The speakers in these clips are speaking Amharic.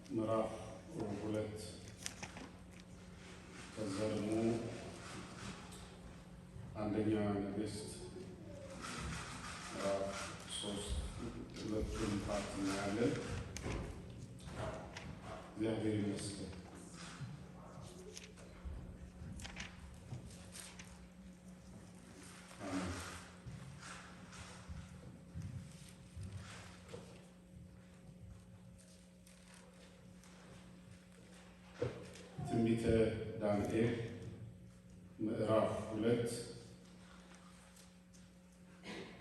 ምዕራፍ 2 ከዛ ደግሞ አንደኛ ነገሥት ምዕራፍ 3 ሁለቱን ፓርት እናያለን። እግዚአብሔር ይመስገን። ትንቢተ ዳንኤል ምዕራፍ 2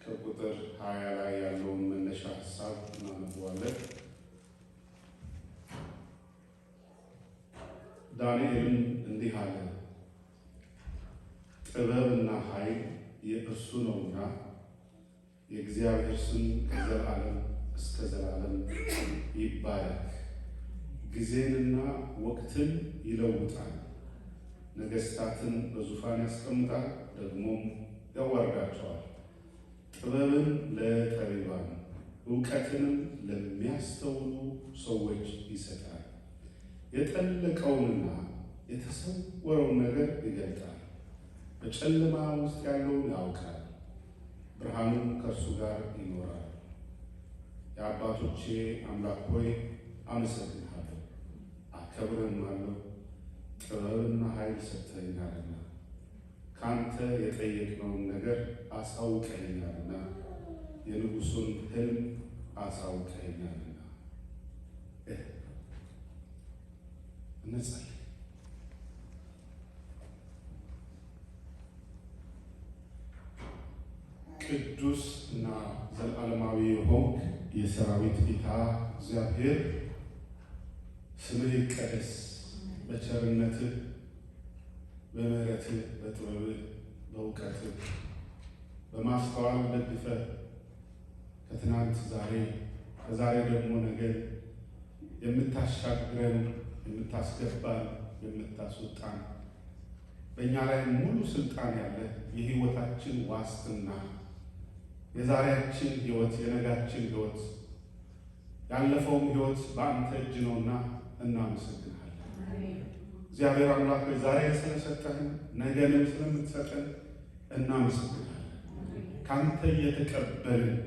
ከቁጥር 20 ላይ ያለውን መነሻ ሀሳብ እናነበዋለን። ዳንኤልም እንዲህ አለ፣ ጥበብና ኃይል የእርሱ ነውና የእግዚአብሔር ስም ከዘላለም እስከ ዘላለም ይባረክ። ጊዜንና ወቅትን ይለውጣል፣ ነገሥታትን በዙፋን ያስቀምጣል፣ ደግሞም ያዋርዳቸዋል። ጥበብን ለጠቢባን እውቀትንም ለሚያስተውሉ ሰዎች ይሰጣል። የጠለቀውንና የተሰወረውን ነገር ይገልጣል፣ በጨለማ ውስጥ ያለውን ያውቃል፣ ብርሃኑም ከእርሱ ጋር ይኖራል። የአባቶቼ አምላክ ሆይ አመሰግንሃለሁ፣ አከብርሃለሁ። ጥበብና ኃይል ሰጥተኸኛልና ካንተ የጠየቅነውን ነገር አሳውቀኸኛልና የንጉሡን ሕልም አሳውቀኸኛልና። እንጸልይ። ቅዱስ እና ዘላለማዊ የሆንክ የሰራዊት ጌታ እግዚአብሔር ስምህ ይቀደስ። በቸርነትህ፣ በምሕረትህ፣ በጥበብህ፣ በእውቀትህ፣ በማስተዋል ደግፈህ ከትናንት ዛሬ ከዛሬ ደግሞ ነገ የምታሻግረን፣ የምታስገባን፣ የምታስወጣን በእኛ ላይ ሙሉ ስልጣን ያለ የሕይወታችን ዋስትና የዛሬያችን ሕይወት የነጋችን ሕይወት ያለፈውም ሕይወት በአንተ እጅ ነውና እናመሰግናለን። እግዚአብሔር አምላክ ሆይ ዛሬ ስለሰጠህን ነገንም ስለምትሰጠን እናመሰግናለን። ካንተ እየተቀበልን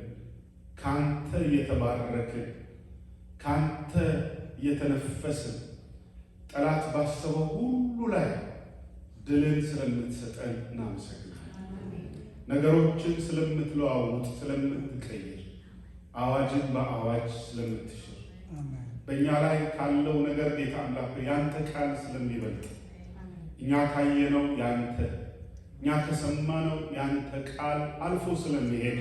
ካንተ እየተባረክን ካንተ እየተነፈስን ጠላት ባሰበው ሁሉ ላይ ድልን ስለምትሰጠን እናመሰግናለን። ነገሮችን ስለምትለዋውጥ ስለምትቀይር አዋጅን በአዋጅ ስለምትሽር በእኛ ላይ ካለው ነገር ጌታ አምላክ ያንተ ቃል ስለሚበልጥ እኛ ካየነው ያንተ እኛ ከሰማነው ያንተ ቃል አልፎ ስለሚሄድ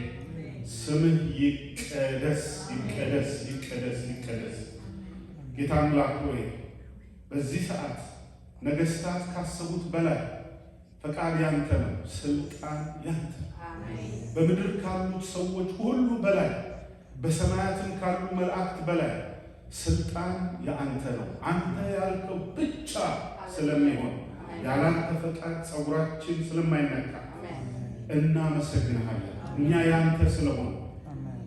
ስምህ ይቀደስ ይቀደስ ይቀደስ ይቀደስ። ጌታ አምላክ ሆይ በዚህ ሰዓት ነገሥታት ካሰቡት በላይ ፈቃድ ያንተ ነው፣ ስልጣን ያንተ ነው። በምድር ካሉት ሰዎች ሁሉ በላይ በሰማያትም ካሉ መላእክት በላይ ስልጣን የአንተ ነው። አንተ ያልከው ብቻ ስለሚሆን ያላንተ ፈቃድ ጸጉራችን ስለማይነካ እናመሰግንሃለን። እኛ ያንተ ስለሆነ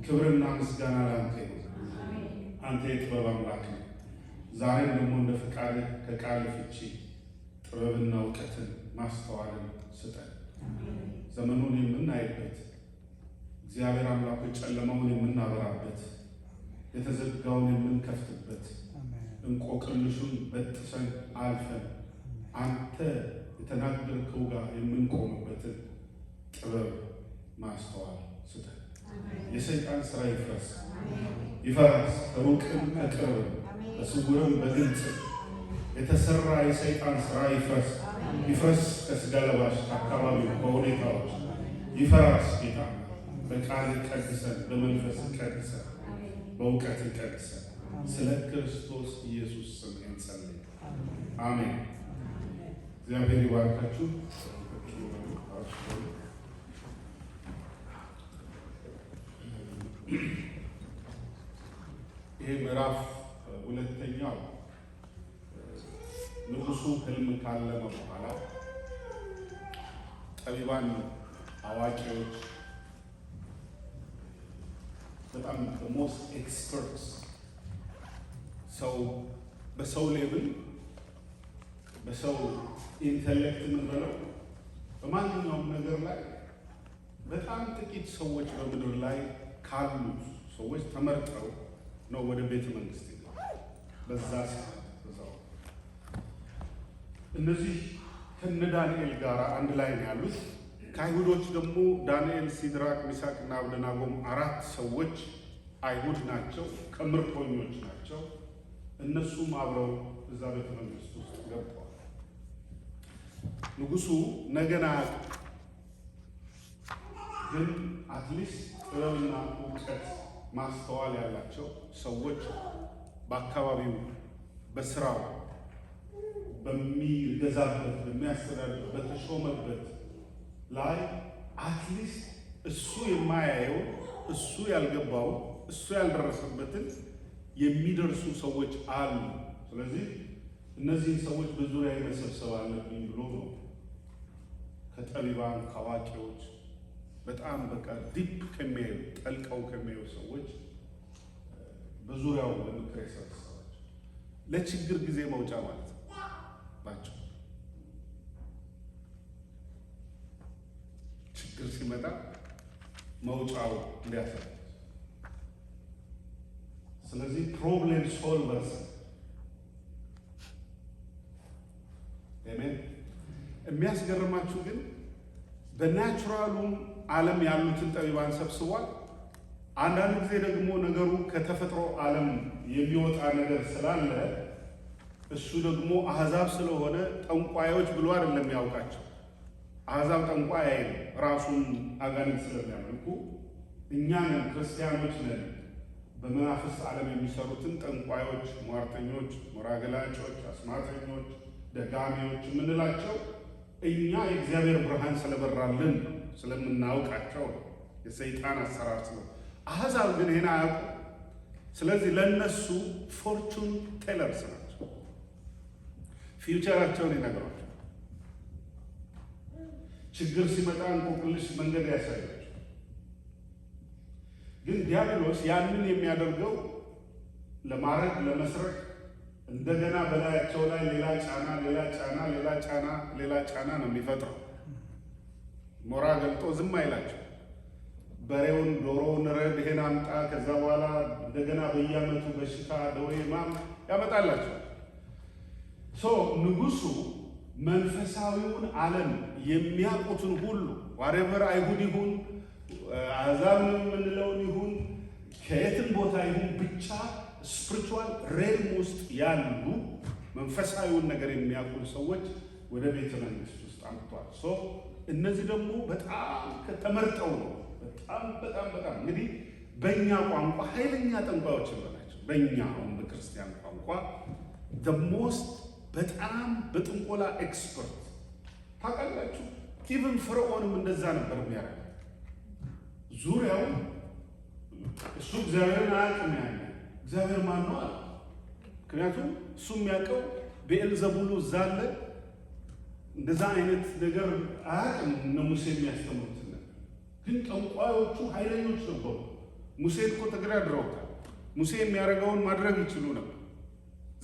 ክብርና ምስጋና ላንተ ይሁን። አንተ የጥበብ አምላክ ነው። ዛሬም ደግሞ እንደ ፈቃድህ ከቃል ፍቺ ጥበብና እውቀትን ማስተዋልን ስጠን። ዘመኑን የምናይበት እግዚአብሔር አምላክ ጨለማውን የምናበራበት የተዘጋውን የምንከፍትበት እንቆቅልሹን በጥሰን አልፈን አንተ የተናገርከው ጋር የምንቆምበትን ጥበብ ማስተዋል ስጠን። የሰይጣን ስራ ይፍረስ ይፈረስ፣ ከሩቅም ከቅርብም በስውርም በግልጽ የተሰራ የሰይጣን ስራ ይፍረስ ይፍረስ። ከስጋ ለባሽ አካባቢው በሁኔታዎች ይፈራስ። ጌታ በቃል ቀድሰን፣ በመንፈስ ቀድሰን፣ በእውቀት ቀድሰን ስለ ክርስቶስ ኢየሱስ ስም እንጸልይ። አሜን። እግዚአብሔር ይባርካችሁ። ይሄ ምዕራፍ ሁለተኛው ንጉሡ ሕልም ካለመ በኋላ ጠቢባን አዋቂዎች በጣም ሞስት ኤክስፐርትስ ሰው በሰው ሌብል በሰው ኢንተሌክት የምንበለው በማንኛውም ነገር ላይ በጣም ጥቂት ሰዎች በምድር ላይ ካሉ ሰዎች ተመርጠው ነው ወደ ቤተ መንግስት ይገባል። በዛ ሰዓት እነዚህ ከነ ዳንኤል ጋር አንድ ላይ ነው ያሉት። ከአይሁዶች ደግሞ ዳንኤል፣ ሲድራቅ፣ ሚሳቅ እና አብደናጎም 4 ሰዎች አይሁድ ናቸው፣ ከምርኮኞች ናቸው። እነሱም አብረው እዛ ቤተ መንግስት ውስጥ ገብተዋል። ንጉሱ ነገና ግን አትሊስት ጥበብና እውቀት ማስተዋል ያላቸው ሰዎች በአካባቢው በስራው በሚገዛበት በሚያስተዳድር በተሾመበት ላይ አትሊስት እሱ የማያየው እሱ ያልገባው እሱ ያልደረሰበትን የሚደርሱ ሰዎች አሉ። ስለዚህ እነዚህን ሰዎች በዙሪያ መሰብሰብ አለብኝ ብሎ ነው ከጠቢባን ከአዋቂዎች በጣም በቃ ዲፕ ከሚያዩ ጠልቀው ከሚያዩ ሰዎች በዙሪያው ለምክር የሰበሰባቸው ለችግር ጊዜ መውጫ ማለት ናቸው። ችግር ሲመጣ መውጫው እንዲያሳይ። ስለዚህ ፕሮብሌም ሶልቨርስ አሜን። የሚያስገርማችሁ ግን በናቹራሉም ዓለም ያሉትን ጠቢባን ሰብስቧል። አንዳንድ ጊዜ ደግሞ ነገሩ ከተፈጥሮ ዓለም የሚወጣ ነገር ስላለ እሱ ደግሞ አሕዛብ ስለሆነ ጠንቋዮች ብሎ አይደለም ያውቃቸው። አሕዛብ ጠንቋይ አይደለም፣ ራሱን አጋንንት ስለሚያመልኩ እኛን ክርስቲያኖች ነን በመናፍስት ዓለም የሚሰሩትን ጠንቋዮች፣ ሟርተኞች፣ ሞራገላጮች፣ አስማተኞች፣ ደጋሚዎች የምንላቸው እኛ የእግዚአብሔር ብርሃን ስለበራልን ስለምናውቃቸው የሰይጣን አሰራር ስለ አሕዛብ ግን ይሄን አያውቁ። ስለዚህ ለእነሱ ፎርቹን ቴለርስ ናቸው። ፊውቸራቸውን ይነግሯቸው። ችግር ሲመጣ እንቆቅልሽ መንገድ ያሳያቸው። ግን ዲያብሎስ ያንን የሚያደርገው ለማረግ ለመስረቅ፣ እንደገና በላያቸው ላይ ሌላ ጫና ሌላ ጫና ሌላ ጫና ሌላ ጫና ነው የሚፈጥረው። ሞራ ገልጦ ዝም አይላቸው። በሬውን ዶሮውን ረድ ይሄን አምጣ፣ ከዛ በኋላ እንደገና በየዓመቱ በሽታ ደዌ ማም ያመጣላቸው። ንጉሱ መንፈሳዊውን ዓለም የሚያውቁትን ሁሉ ዋሬቨር አይሁድ ይሁን አሕዛብ የምንለውን ይሁን ከየትም ቦታ ይሁን ብቻ ስፒሪቹዋል ሬልም ውስጥ ያሉ መንፈሳዊውን ነገር የሚያውቁ ሰዎች ወደ ቤተ መንግስት ውስጥ አምጥቷል። እነዚህ ደግሞ በጣም ተመርጠው ነው። በጣም እንግዲህ በእኛ ቋንቋ ኃይለኛ ጠንቋዮች ናቸው። በእኛ አሁን በክርስቲያን ቋንቋ ደሞስት በጣም በጥንቆላ ኤክስፐርት ታውቃላችሁ። ኢቭን ፈርዖንም እንደዛ ነበር የሚያደርገው። ዙሪያው እሱ እግዚአብሔርን አያውቅም። ያለ እግዚአብሔር ማን ነው አለ። ምክንያቱም እሱ የሚያውቀው ብዔልዘቡል እዛ አለ። እንደዛ አይነት ነገር አያውቅም። እነ ሙሴ የሚያስተምሩት ግን ጠንቋዮቹ ኃይለኞች ነበሩ። ሙሴ እኮ ተገዳድረውታል። ሙሴ የሚያደርገውን ማድረግ ይችሉ ነበር።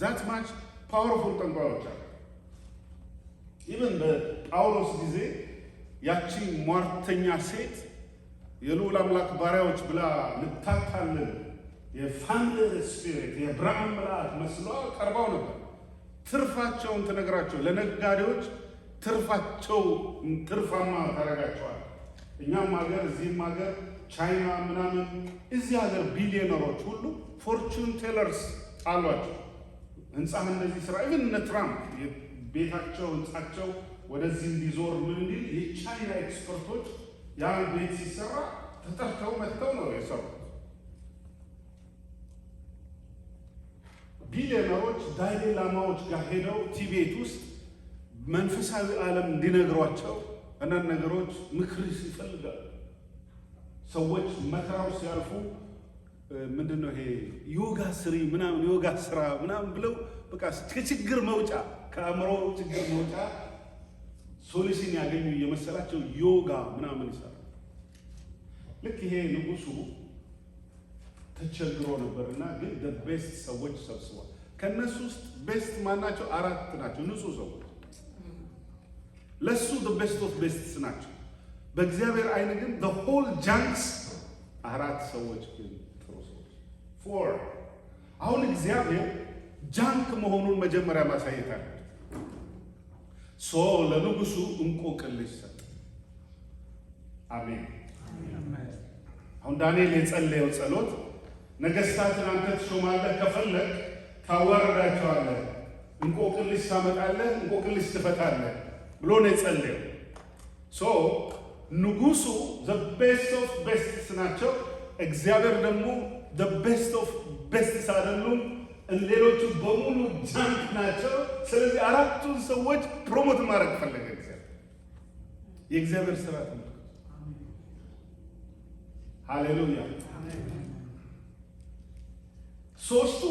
ዛት ማች ፓወርፉል ጠንቋዮች አሉ። ኢቨን በጳውሎስ ጊዜ ያቺ ሟርተኛ ሴት የልዑል አምላክ ባሪያዎች ብላ ልታታልል የፋንደር ስፒሪት የብርሃን መልአክ መስሏ ቀርባው ነበር። ትርፋቸውን ትነግራቸው፣ ለነጋዴዎች ትርፋቸው ትርፋማ ታደርጋቸዋል። እኛም ሀገር እዚህም ሀገር ቻይና ምናምን እዚህ ሀገር ቢሊዮነሮች ሁሉ ፎርቹን ቴለርስ አሏቸው። ህንፃ እንደዚህ ስራ ኢቨን እነ ትራምፕ ቤታቸው ህንፃቸው ወደዚህ እንዲዞር ምን እንዲል የቻይና ኤክስፐርቶች ያን ቤት ሲሰራ ተጠርተው መጥተው ነው የሰሩት። ቢሊዮነሮች ዳይሌ ላማዎች ጋር ሄደው ቲቤት ውስጥ መንፈሳዊ ዓለም እንዲነግሯቸው አንዳንድ ነገሮች ምክር ይፈልጋሉ። ሰዎች መከራው ሲያልፉ ምንድነው ይሄ ዮጋ ስሪ ምናምን ዮጋ ስራ ምናምን ብለው በቃ ከችግር መውጫ ከአእምሮ ችግር መውጫ ሶሉሽን ያገኙ እየመሰላቸው ዮጋ ምናምን ይሰራሉ። ልክ ይሄ ንጉሱ ተቸግሮ ነበርና ግን ቤስት ሰዎች ሰብስቧል። ከነሱ ውስጥ ቤስት ማናቸው? 4 ናቸው ንጹህ ሰዎች። ለሱ the best of bests ናቸው። በእግዚአብሔር አይን ግን the whole junks 4 ሰዎች ግን ጥሩ ሰዎች 4። አሁን እግዚአብሔር ጃንክ መሆኑን መጀመሪያ ማሳየት አለ። ለንጉሱ እንቆቅልሽ ሰጠ። አሜን። አሁን ዳንኤል የጸለየው ጸሎት ነገስታትን አንተ ትሾማለህ፣ ከፈለግ ታዋርዳቸዋለህ፣ እንቆቅልሽ ታመጣለህ፣ እንቆቅልሽ ትፈታለህ ብሎ ነው የጸለየው። ንጉሱ the best of bests ናቸው። እግዚአብሔር ደግሞ the best of bests አይደሉም። ሌሎቹ በሙሉ ጃንክ ናቸው። ስለዚህ 4ቱን ሰዎች ፕሮሞት ማድረግ ፈለገ እግዚአብሔር። የእግዚአብሔር ስራ ነው። ሃሌሉያ። 3ቱ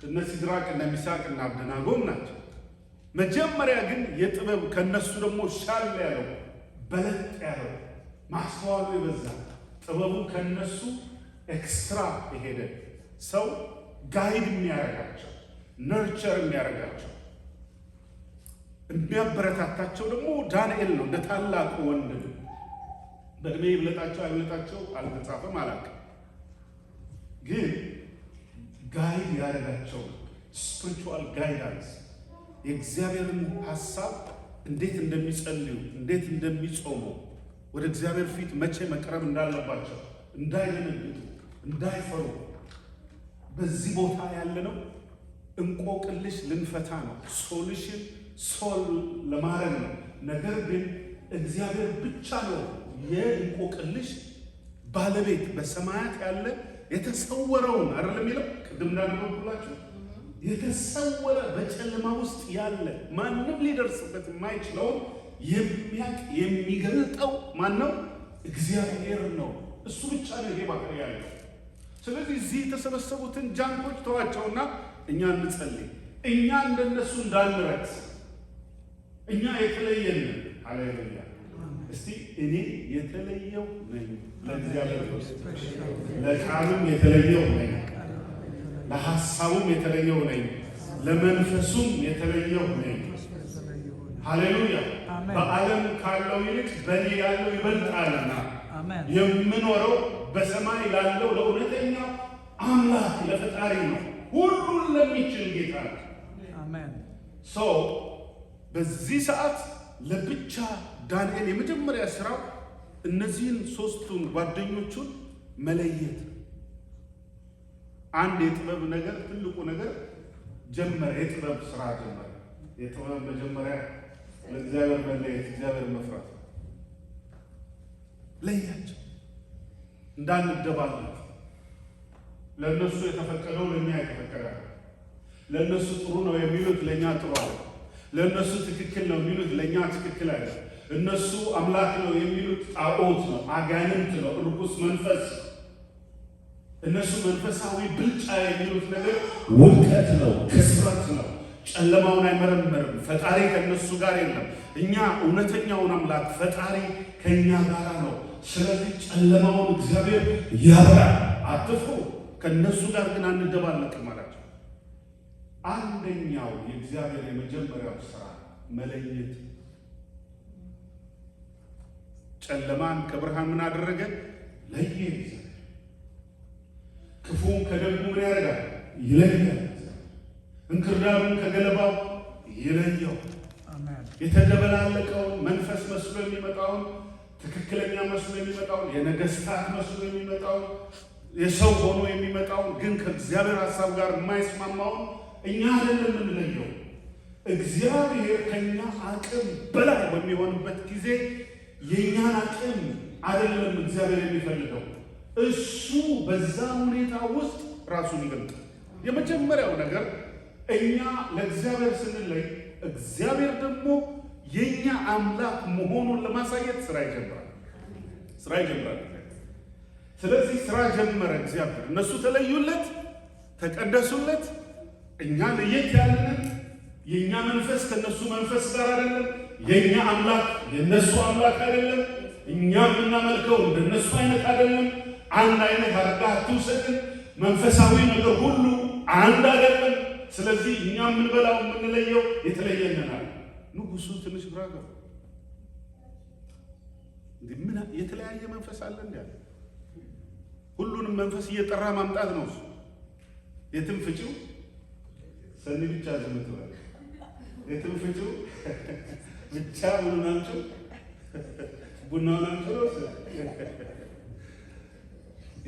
እነ ሲድራቅ እነ ሚሳቅ እና አብደናጎም ናቸው። መጀመሪያ ግን የጥበብ ከነሱ ደግሞ ሻል ያለው በለጥ ያለው ማስተዋሉ የበዛ ጥበቡ ከነሱ ኤክስትራ የሄደ ሰው ጋይድ የሚያረጋቸው ነርቸር የሚያረጋቸው የሚያበረታታቸው ደግሞ ዳንኤል ነው። እንደ ታላቁ ወንድም በእድሜ ይብለጣቸው አይብለጣቸው አልተጻፈም፣ አላውቅም። ግን ጋይድ ያረጋቸው ስፒሪቹዋል ጋይዳንስ የእግዚአብሔርን ሐሳብ እንዴት እንደሚጸልዩ እንዴት እንደሚጾሙ ወደ እግዚአብሔር ፊት መቼ መቅረብ እንዳለባቸው እንዳይደነግጡ እንዳይፈሩ በዚህ ቦታ ያለነው እንቆቅልሽ ልንፈታ ነው። ሶሉሽን ሶል ለማድረግ ነው። ነገር ግን እግዚአብሔር ብቻ ነው የእንቆቅልሽ ባለቤት። በሰማያት ያለ የተሰወረውን አይደለም የሚለው ቅድም እንዳነበብኩላችሁ የተሰወረ በጨለማ ውስጥ ያለ ማንም ሊደርስበት የማይችለውን የሚያቅ የሚገልጠው ማን ነው? እግዚአብሔር ነው። እሱ ብቻ ነው ይሄ ባህሪ ያለው። ስለዚህ እዚህ የተሰበሰቡትን ጃንኮች ተዋቸውና እኛ እንጸልይ። እኛ እንደነሱ እንዳንረክስ፣ እኛ የተለየን። ሃሌሉያ። እስቲ እኔ የተለየው ነኝ ለእግዚአብሔር፣ ለቃሉም የተለየው ነኝ፣ ለሐሳቡም የተለየው ነኝ፣ ለመንፈሱም የተለየው ነኝ። ሃሌሉያ። በዓለም ካለው ይልቅ በእኔ ያለው ይበልጣልና የምኖረው በሰማይ ላለው ለእውነተኛው አምላክ ለፈጣሪ ነው፣ ሁሉን ለሚችል ጌታ ነው። አሜን። በዚህ ሰዓት ለብቻ ዳንኤል የመጀመሪያ ስራው እነዚህን 3ቱን ጓደኞቹን መለየት። አንድ የጥበብ ነገር ትልቁ ነገር ጀመረ። የጥበብ ስራ ጀመረ። የጥበብ መጀመሪያ ለእግዚአብሔር መለየት፣ እግዚአብሔር መፍራት። ለያቸው እንዳንደባለቅ። ለእነሱ የተፈቀደው ለእኛ የተፈቀደ፣ ለእነሱ ጥሩ ነው የሚሉት ለእኛ ጥሩ አለ፣ ለእነሱ ትክክል ነው የሚሉት ለእኛ ትክክል አለ። እነሱ አምላክ ነው የሚሉት ጣዖት ነው፣ አጋንንት ነው፣ ርኩስ መንፈስ። እነሱ መንፈሳዊ ብልጫ የሚሉት ነገር ውድቀት ነው፣ ክስረት ነው። ጨለማውን አይመረምርም። ፈጣሪ ከእነሱ ጋር የለም። እኛ እውነተኛውን አምላክ ፈጣሪ ከእኛ ጋር ነው። ስለዚህ ጨለማውን እግዚአብሔር ያብራል። አትፍሩ፣ ከእነሱ ጋር ግን አንደባለቅም አላቸው። አንደኛው የእግዚአብሔር የመጀመሪያው ስራ መለየት። ጨለማን ከብርሃን ምን አደረገ? ለየ። ክፉን ከደጉ ምን ያደርጋል? ይለያል። እንክርዳዱን ከገለባው ይለየው። የተደበላለቀውን መንፈስ መስሎ የሚመጣውን ትክክለኛ መስሎ የሚመጣውን የነገስታት መስሎ የሚመጣውን የሰው ሆኖ የሚመጣውን ግን ከእግዚአብሔር ሐሳብ ጋር የማይስማማውን እኛ አይደለም የምንለየው። እግዚአብሔር ከኛ አቅም በላይ በሚሆንበት ጊዜ የኛን አቅም አይደለም እግዚአብሔር የሚፈልገው። እሱ በዛ ሁኔታ ውስጥ ራሱን ይገልጣል። የመጀመሪያው ነገር እኛ ለእግዚአብሔር ስንለይ እግዚአብሔር ደግሞ የኛ አምላክ መሆኑን ለማሳየት ስራ ይጀምራል። ስለዚህ ስራ ጀመረ እግዚአብሔር። እነሱ ተለዩለት፣ ተቀደሱለት። እኛ ለየት ያለን፣ የኛ መንፈስ ከነሱ መንፈስ ጋር አይደለም። የኛ አምላክ የነሱ አምላክ አይደለም። እኛ የምናመልከው እንደነሱ አይነት አይደለም። አንድ አይነት አድርጋ አትውሰድን። መንፈሳዊ ነገር ሁሉ አንድ አይደለም። ስለዚህ እኛ የምንበላው የምንለየው የተለየነናል። ንጉሱ ትንሽ ግራ ገባ። ምን የተለያየ መንፈስ አለ እንዴ? ሁሉንም መንፈስ እየጠራ ማምጣት ነው እሱ። የትም ፍጪው ሰኒ ብቻ ዝም ትበል። የትም ፍጪው ብቻ ምን ናቸው ቡናው ናቸው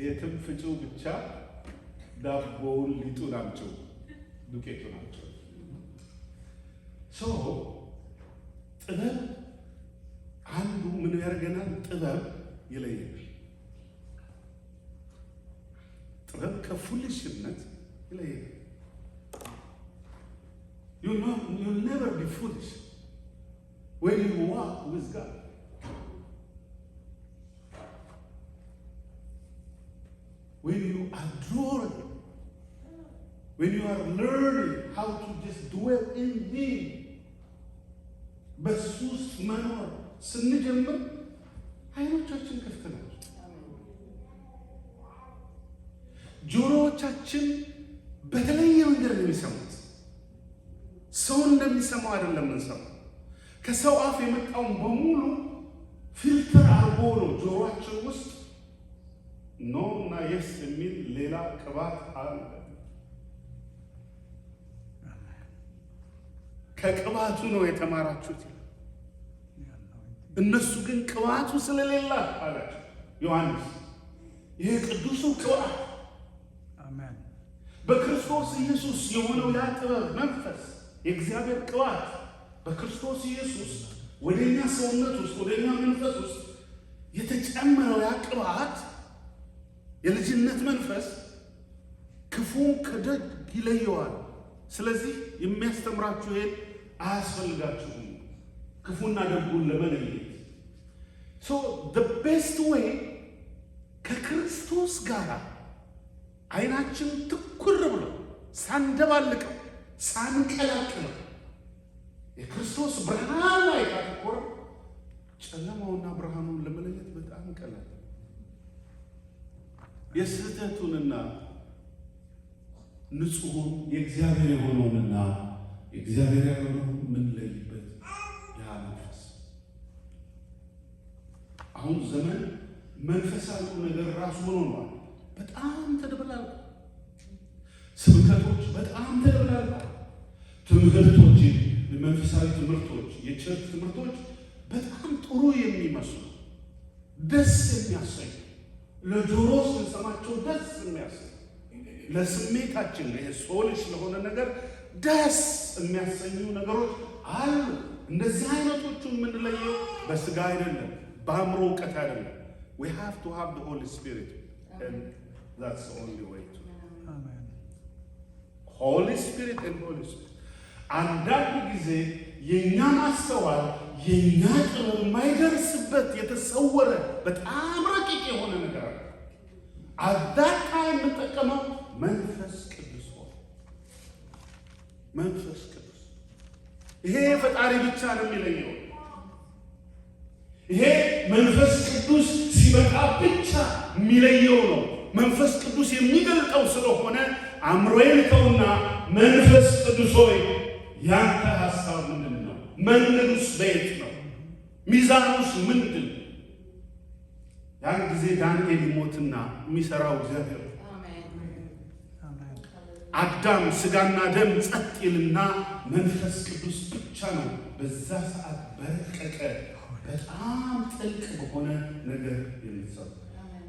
የትም ፍጪው ብቻ ዳቦውን ሊጡን አምጪው ዱቄቱን አምጪው። ጥበብ አንዱ ምን ያደርገናል? ጥበብ ይለየናል። ጥበብ ከፉልሽነት ይለየናል። You'll never be foolish when you walk with God. When you adore Him, when you are learning how to just dwell in Him, በሱ ውስጥ መኖር ስንጀምር አይኖቻችን ክፍት ናቸው። ጆሮዎቻችን በተለየ መንገድ ነው የሚሰሙት። ሰው እንደሚሰማው አይደለም የምንሰማው። ከሰው አፍ የመጣውን በሙሉ ፊልተር አርጎ ነው ጆሮአችን ውስጥ ኖ እና የስ የሚል ሌላ ቅባት አለ። ከቅባቱ ነው የተማራችሁት። እነሱ ግን ቅባቱ ስለሌላ አላቸው ዮሐንስ። ይሄ ቅዱሱ ቅባት አሜን፣ በክርስቶስ ኢየሱስ የሆነው ያ ጥበብ መንፈስ የእግዚአብሔር ቅባት በክርስቶስ ኢየሱስ ወደኛ ሰውነት ውስጥ ወደኛ መንፈስ ውስጥ የተጨመረው ያ ቅባት የልጅነት መንፈስ ክፉን ከደግ ይለየዋል። ስለዚህ የሚያስተምራችሁ ይሄን አያስፈልጋችሁም ክፉና ደጉን ለመለየት። the best way ከክርስቶስ ጋር አይናችን ትኩር ብሎ ሳንደባልቀው ሳንቀላቅለው የክርስቶስ ብርሃን ላይ ካተኮረ ጨለማውና ብርሃኑን ለመለየት በጣም ቀላል። የስህተቱንና ንጹሑን የእግዚአብሔር የሆነውንና የእግዚአብሔር ያልሆነውን የምንለይበት ያ መንፈስ። አሁን ዘመን መንፈሳዊ ነገር ራሱ ሆኗል። በጣም ተደበላልቋል። ስብከቶች በጣም ተደበላልቋል። ትምህርቶች፣ መንፈሳዊ ትምህርቶች፣ የቸርች ትምህርቶች በጣም ጥሩ የሚመስሉ ደስ የሚያሰኙ ለጆሮ ስንሰማቸው ደስ የሚያሰኙ ለስሜታችን ሶልሽ ለሆነ ነገር ደስ የሚያሰኙ ነገሮች አሉ። እንደዚህ አይነቶቹን የምንለየው በስጋ አይደለም፣ በአእምሮ እውቀት አይደለም። we have to have the Holy Spirit and that's the only way to Amen. Holy Spirit and Holy Spirit አንዳንድ ጊዜ የኛ ማስተዋል የኛ ጥበብ የማይደርስበት የተሰወረ በጣም ረቂቅ የሆነ ነገር አለ። አዳታ የምንጠቀመው መንፈስ ቅዱስ ሆነ። መንፈስ ቅዱስ ይሄ ፈጣሪ ብቻ ነው የሚለየው። ይሄ መንፈስ ቅዱስ ሲመጣ ብቻ የሚለየው ነው። መንፈስ ቅዱስ የሚገልጠው ስለሆነ አእምሮዬን ተውና መንፈስ ቅዱስ ሆይ ያንተ ሐሳብ ምንድን ነው? መንገዱስ በየት ነው? ሚዛኑስ ምንድን ነው? ያን ጊዜ ዳንኤል ይሞትና የሚሰራው እግዚአብሔር አዳም ስጋና ደም ጸጥ ይልና መንፈስ ቅዱስ ብቻ ነው በዛ ሰዓት በረቀቀ በጣም ጥልቅ በሆነ ነገር የሚሰራ።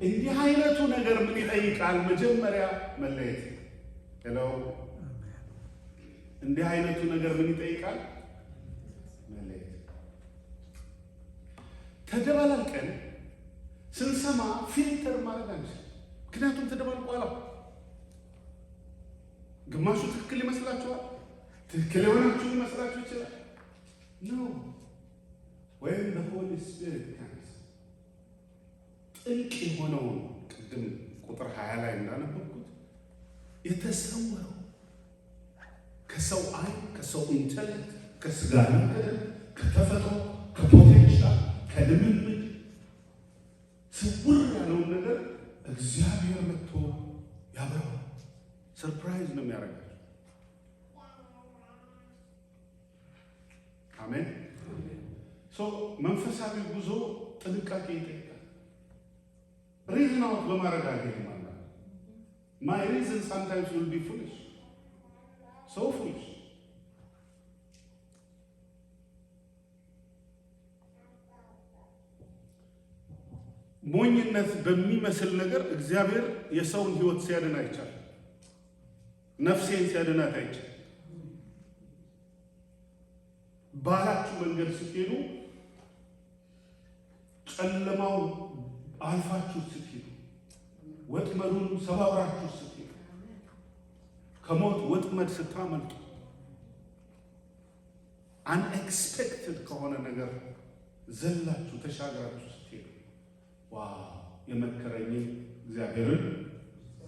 እንዲህ አይነቱ ነገር ምን ይጠይቃል? መጀመሪያ መለየት። ሄሎ፣ እንዲህ አይነቱ ነገር ምን ይጠይቃል? መለየት። ተደባላልቀን ስንሰማ ፊልተር ማድረግ አንችልም። ምክንያቱም ተደባልቋል። ግማሹ ትክክል ይመስላችኋል፣ ትክክል የሆናችሁ ይመስላችሁ ይችላል። ኖ ወይም በሆሊ ስፒሪት ካንስ ጥልቅ የሆነውን ቅድም ቁጥር 20 ላይ እንዳነበብኩት የተሰወረው ከሰው አይን፣ ከሰው ኢንተሌክት፣ ከስጋ ነገር፣ ከተፈጥሮ፣ ከፖቴንሻል፣ ከልምምድ ስውር ያለውን ነገር እግዚአብሔር መጥቶ ያበራዋል። ሰርፕራይዝ ነው የሚያደርገው። አሜን። መንፈሳዊ ጉዞ ጥንቃቄ ይጠይቃል። ሪዝን አውት በማድረግ አገኝ ማለት my reason sometimes will be foolish, so foolish. ሞኝነት በሚመስል ነገር እግዚአብሔር የሰውን ሕይወት ሲያድን አይቻል። ነፍሴን ሲያድናት አይቻል። ባላችሁ መንገድ ስትሄዱ ጨለማው አልፋችሁ ስትሄዱ ወጥመዱን ሰባብራችሁ ስትሄዱ ከሞት ወጥመድ ስታመልጡ አንኤክስፔክትድ ከሆነ ነገር ዘላችሁ ተሻግራችሁ ስትሄዱ ዋው የመከረኝ እግዚአብሔርን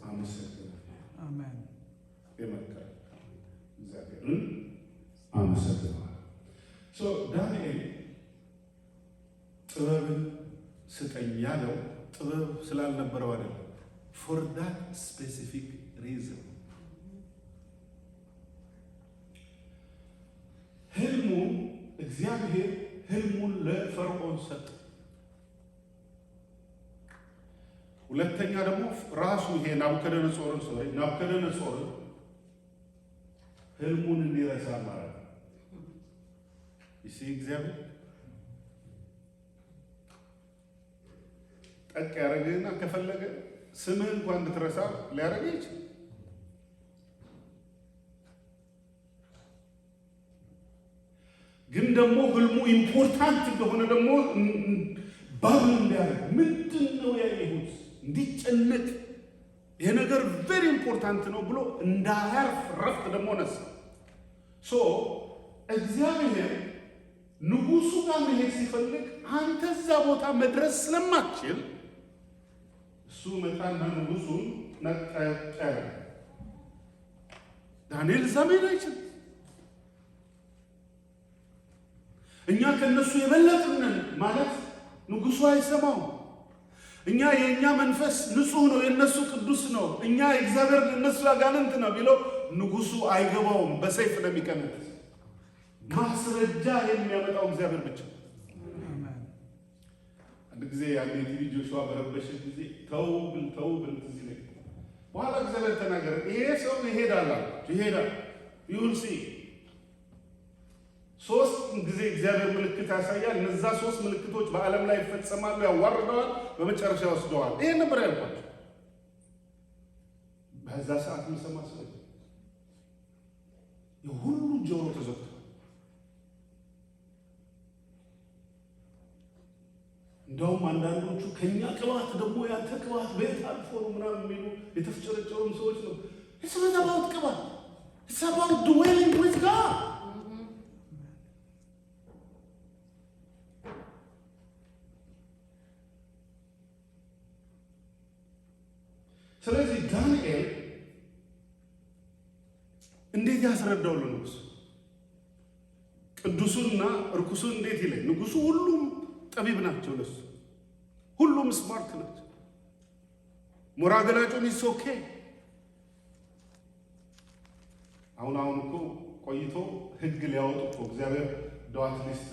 አመሰግናለሁ። አሜን። የመከረኝ እግዚአብሔርን አመሰግናለሁ። ዳንኤል ጥበብን ስጠኝ ያለው ጥበብ ስላልነበረው አይደለም። ፎር ዳት ስፔሲፊክ ሪዝን ህልሙን እግዚአብሔር ህልሙን ለፈርዖን ሰጠ። ሁለተኛ ደግሞ ራሱ ይሄ ናቡከደነጾርን ህልሙን እንዲረሳ ማለት ነው። ይሄ እግዚአብሔር ጠቅ ያደረገና ከፈለገ ስምህ እንኳን እንድትረሳ ሊያደርግ ይችላል። ግን ደግሞ ህልሙ ኢምፖርታንት እንደሆነ ደግሞ ባብል እንዲያደርግ ምንድን ነው ያየሁት እንዲጨነቅ ይሄ ነገር ቬሪ ኢምፖርታንት ነው ብሎ እንዳያርፍ ረፍት ደግሞ ነሳ። እግዚአብሔር ንጉሱ ጋር መሄድ ሲፈልግ አንተ እዛ ቦታ መድረስ ስለማትችል እሱ መጣና ንጉሱን ነቀቀ። ዳንኤል እዛ መሄድ አይችልም። እኛ ከነሱ የበለጥን ማለት ንጉሱ አይሰማው። እኛ የእኛ መንፈስ ንጹህ ነው፣ የነሱ ቅዱስ ነው። እኛ እግዚአብሔር የነሱ አጋንንት ነው ቢለው ንጉሱ አይገባውም። በሰይፍ ነው የሚቀመጥ። ማስረጃ የሚያመጣው እግዚአብሔር ብቻ። አንድ ጊዜ አንድ ቲቪ ጆሹዋ በረበሸ ጊዜ ተው ብል ትዝ ይለኝ። በኋላ እግዚአብሔር ተናገረ። ይሄ ሰው ይሄዳል ይሁን ሲ ሶስት ጊዜ እግዚአብሔር ምልክት ያሳያል። እነዛ ሶስት ምልክቶች በዓለም ላይ ይፈጸማሉ፣ ያዋርደዋል፣ በመጨረሻ ወስደዋል። ይሄ ነበር ያልኳቸው። በዛ ሰዓት የሚሰማ ሰው የሁሉ ጆሮ ተዘግቷል። እንደውም አንዳንዶቹ ከኛ ቅባት ደግሞ ያንተ ቅባት በየት አልፎ ነው ምናምን የሚሉ የተፍጨረጨሩም ሰዎች ነው። It's not about ቅባት. It's about dwelling with God. ስለዚህ ዳንኤል እንዴት ያስረዳው ለንጉሱ? ቅዱሱንና እርኩሱን እንዴት ይለይ? ንጉሱ ሁሉም ጠቢብ ናቸው፣ ለሱ ሁሉም ስማርት ናቸው። ሞራ ገላጩን ይሶኬ አሁን እኮ ቆይቶ ህግ ሊያወጡ እኮ እግዚአብሔር ዶ አትሊስት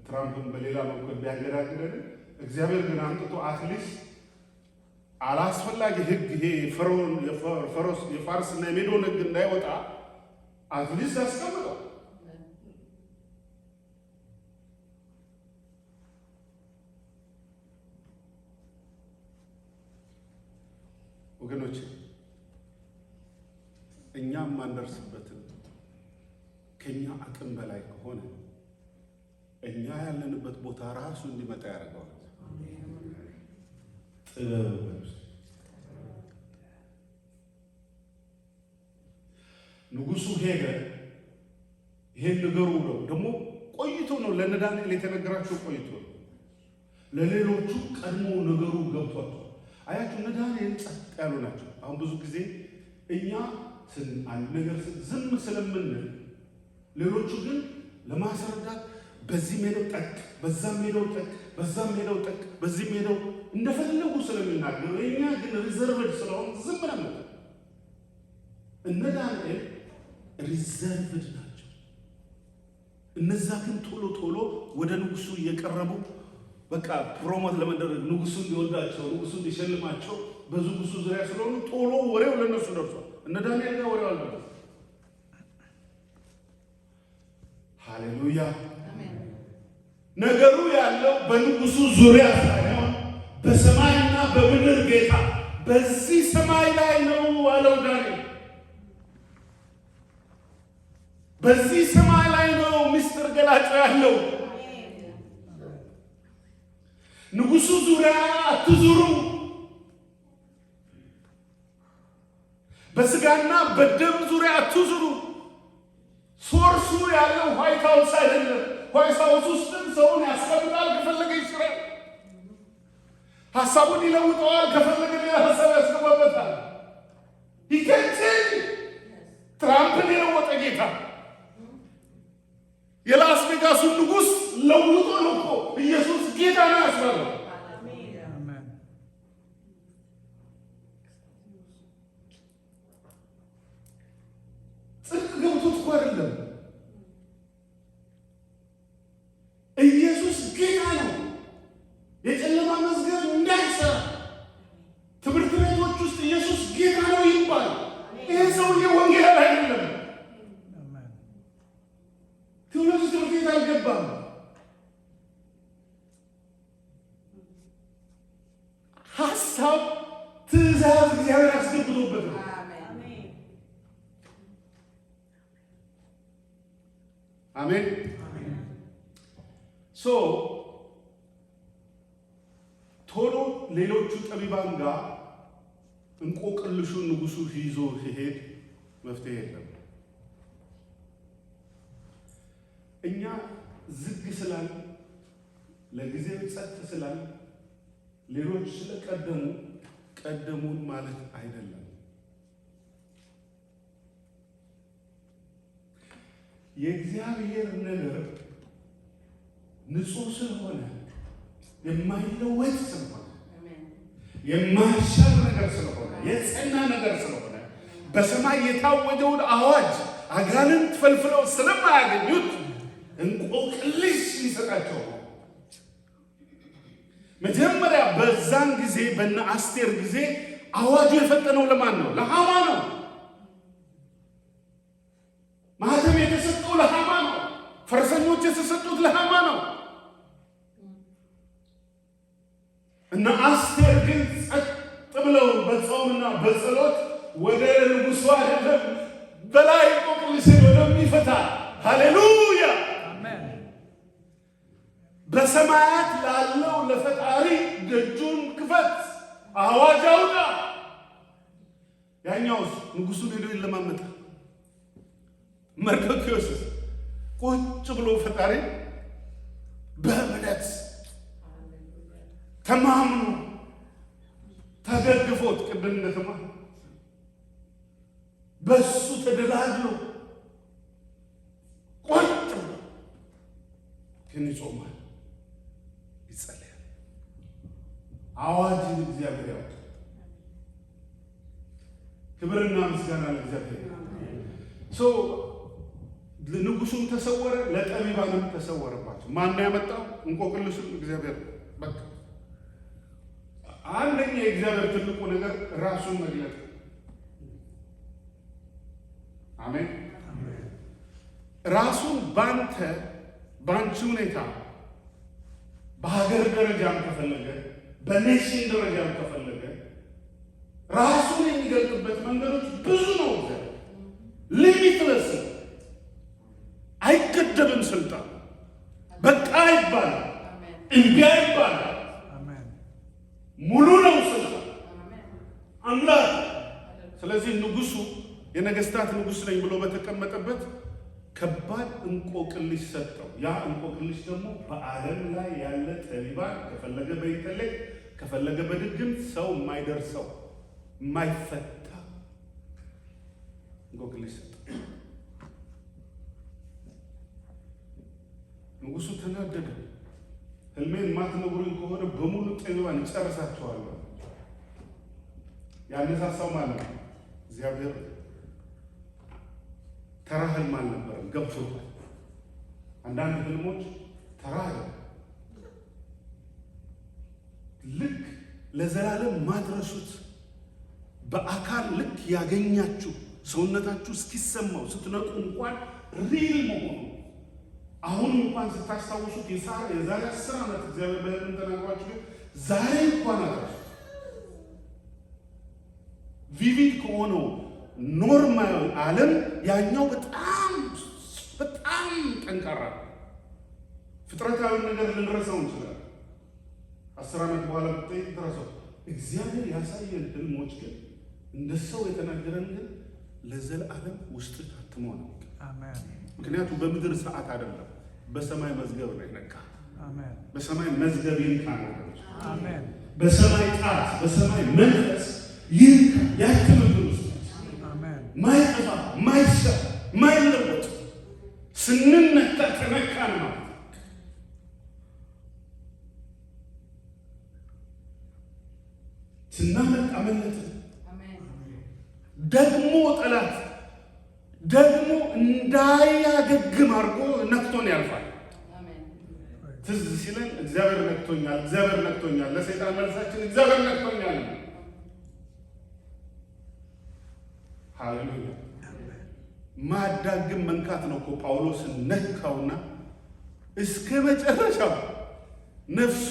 ትራምፕን በሌላ መንገድ ቢያገዳግደን እግዚአብሔር ግን አንጥቶ አትሊስት አላስፈላጊ ህግ ይሄ ፈርዖን የፋርስና የሜዶን ህግ እንዳይወጣ አትሊስት ያስቀምጠው። ወገኖች እኛም ማንደርስበትን ከኛ አቅም በላይ ከሆነ እኛ ያለንበት ቦታ ራሱ እንዲመጣ ያደርገዋል። ንጉሱ ሄደ። ይሄን ነገሩ ነው ደግሞ ቆይቶ ነው ለነ ዳንኤል የተነገራቸው፣ ቆይቶ ነው ለሌሎቹ ቀድሞ ነገሩ ገብቷል። አያችሁ እነ ዳንኤል ጸጥ ያሉ ናቸው። አሁን ብዙ ጊዜ እኛ አንድ ነገር ዝም ስለምንል ሌሎቹ ግን ለማስረዳት በዚህ ሄደው ጠቅ፣ በዛም ሄደው ጠቅ፣ በዛም ሄደው ጠቅ፣ በዚህም ሄደው እንደፈለጉ ስለሚናገሩ እኛ ግን ሪዘርቭድ ስለሆን ዝም ብለን ነው። እነ ዳንኤል ሪዘርቭድ ናቸው። እነዛ ግን ቶሎ ቶሎ ወደ ንጉሱ እየቀረቡ በቃ ፕሮሞት ለመደረግ ንጉሱ እንዲወዳቸው ንጉሱ እንዲሸልማቸው በንጉሱ ዙሪያ ስለሆኑ ቶሎ ወሬው ለነሱ ደርሷል። እነ ዳንኤል ጋር ወሬው አልደረሰም። ሃሌሉያ አሜን። ነገሩ ያለው በንጉሱ ዙሪያ ሳይሆን በሰማይና በምድር ጌታ በዚህ ሰማይ ላይ ነው አለው ዳንኤል። በዚህ ሰማይ ላይ ነው ምስጢር ገላጭ ያለው። ንጉሱ ዙሪያ አትዙሩ። በስጋና በደም ዙሪያ አትዙሩ። ሶርሱ ያለው ዋይት ሃውስ አይደለም። ዋይት ሃውስ ውስጥም ሰውን ያስቀምጣል፣ ከፈለገ ይሽራል፣ ሀሳቡን ይለውጠዋል፣ ከፈለገ ሌላ ሀሳብ ያስገባበታል። ይከንችል ትራምፕን የለወጠ ጌታ የላስ ቬጋሱን ንጉሥ ለውጦ ነው እኮ ኢየሱስ ጌታ ነው ያስባለው። ጽድቅ ገብቶት እኮ አይደለም። ኢየሱስ ጌታ ነው። የጨለማ መዝገብ እንዳይሰራ ትምህርት ቤቶች ውስጥ ኢየሱስ ጌታ ነው ይባል። ይሄ ሰውዬ ወንጌል አይደለም። ቴዎሎጂ ትምህርት ቤት አልገባም። ሀሳብ ትእዛዝ እግዚአብሔር አስገብቶበት ነው። አሜን። ቶሎ ሌሎቹ ጠቢባን ጋር እንቆቅልሹን ንጉሱ ይዞ ሲሄድ መፍትሄ የለም። እኛ ዝግ ስላል ለጊዜው ጸጥ ስላል ሌሎች ስለቀደሙ ቀደሙን ማለት አይደለም። የእግዚአብሔር ነገር ንጹህ ስለሆነ የማይለወጥ ስለሆነ የማይሻር ነገር ስለሆነ የጸና ነገር ስለሆነ በሰማይ የታወጀውን አዋጅ አጋንንት ፈልፍለው ስለማያገኙት እንቆቅልሽ ሊሰጣቸው ነው። መጀመሪያ በዛን ጊዜ በነ አስቴር ጊዜ አዋጁ የፈጠነው ለማን ነው? ለሃማ ነው። ማህተም የተሰጠው ለሃማ ነው። ፈረሰኞች የተሰጡት ለሃማ ነው። እና አስቴር ግን ጸጥ ብለው በጾምና በጸሎት ወደ ንጉሡ አይደለም በላይ እንቆቅልሽን ወደሚፈታ ሃሌሉያ አሜን በሰማያት ላለው ለፈጣሪ ደጁን ክፈት፣ አዋጅ አውጣ። ያኛውስ ንጉሡን ሄዶ ይለማመጣል። መርዶክዮስ ቁጭ ብሎ ፈጣሪ በእምነት ተማምኖ ተደግፎት ቅድም እንደተማር በሱ ተደላድሎ ቁጭ ብሎ ግን ይጾማል፣ ይጸልያል። አዋጅን እግዚአብሔር ያውጣ። ክብርና ምስጋና ለእግዚአብሔር። ንጉሡም ተሰወረ፣ ለጠቢባንም ተሰወረባቸው። ማን ያመጣው እንቆቅልሹን? እግዚአብሔር። በቃ አንደኛ የእግዚአብሔር ትልቁ ነገር ራሱን መግለጥ። አሜን። ራሱን ባንቺ ሁኔታ በሀገር ደረጃም ከፈለገ በኔሽን ደረጃም ከፈለገ ራሱን የሚገልጥበት መንገዶች ብዙ ነው። ሊሚትለስ አይገደብም። ስልጣን በቃ ይባላል፣ እምቢ ይባላል። ሙሉ ነው ስልጣን አምላክ። ስለዚህ ንጉሡ የነገስታት ንጉሥ ነኝ ብሎ በተቀመጠበት ከባድ እንቆቅልሽ ሰጠው። ያ እንቆቅልሽ ደግሞ በዓለም ላይ ያለ ጠቢባን ከፈለገ በኢንተሌክት ከፈለገ በድግምት ሰው የማይደርሰው የማይፈታ እንቆቅልሽ ሰጠው። ንጉሡ ተናደደ። ህልሜን ማትነግሩኝ ከሆነ በሙሉ ጠቢባን እጨርሳቸዋለሁ። ያነሳሳው ማለት ነው እግዚአብሔር። ተራ ህልም አልነበረም፣ ገብቶታል። አንዳንድ ህልሞች ተራ ልክ ለዘላለም ማድረሱት በአካል ልክ ያገኛችሁ ሰውነታችሁ እስኪሰማው ስትነቁ እንኳን ሪል መሆኑ አሁን እንኳን ስታስታውሱት የዛሬ 10 ዓመት እግዚአብሔር በህልም ተናግሯችሁ ዛሬ እንኳን አድረሱት። ቪቪድ ከሆነው ኖርማል ዓለም ያኛው በጣም ጠንካራ ፍጥረታዊ ነገር ልንረሳው እንችላለን። 10 ዓመት በኋላ ብትጠይቅ ትረሳው። እግዚአብሔር ያሳየን ህልሞች ግን እንደ ሰው የተናገረን ግን ለዘላለም ውስጥ ታትሞ ነው። አሜን። ምክንያቱም በምድር ሰዓት አይደለም፣ በሰማይ መዝገብ ነው የነካ። አሜን። በሰማይ መዝገብ ይንካ ነው። አሜን። በሰማይ ጣት በሰማይ መንፈስ ይንካ ያክምብር ውስጥ አሜን። ማይጠፋ ማይሰራ ማይለወጥ ስንነካ ተነካን ማለት ስናመልጥ አመለጥን። ደግሞ ጠላት ደግሞ እንዳያገግም አድርጎ ነክቶን ያልፋል። ትዝ ሲለን እግዚአብሔር ነክቶኛል፣ ለሰይጣን መልሳችን እግዚአብሔር ነክቶኛል። ሃሌሉያ። ማዳግም መንካት ነው እኮ ጳውሎስን ነካውና እስከ መጨረሻው ነፍሱ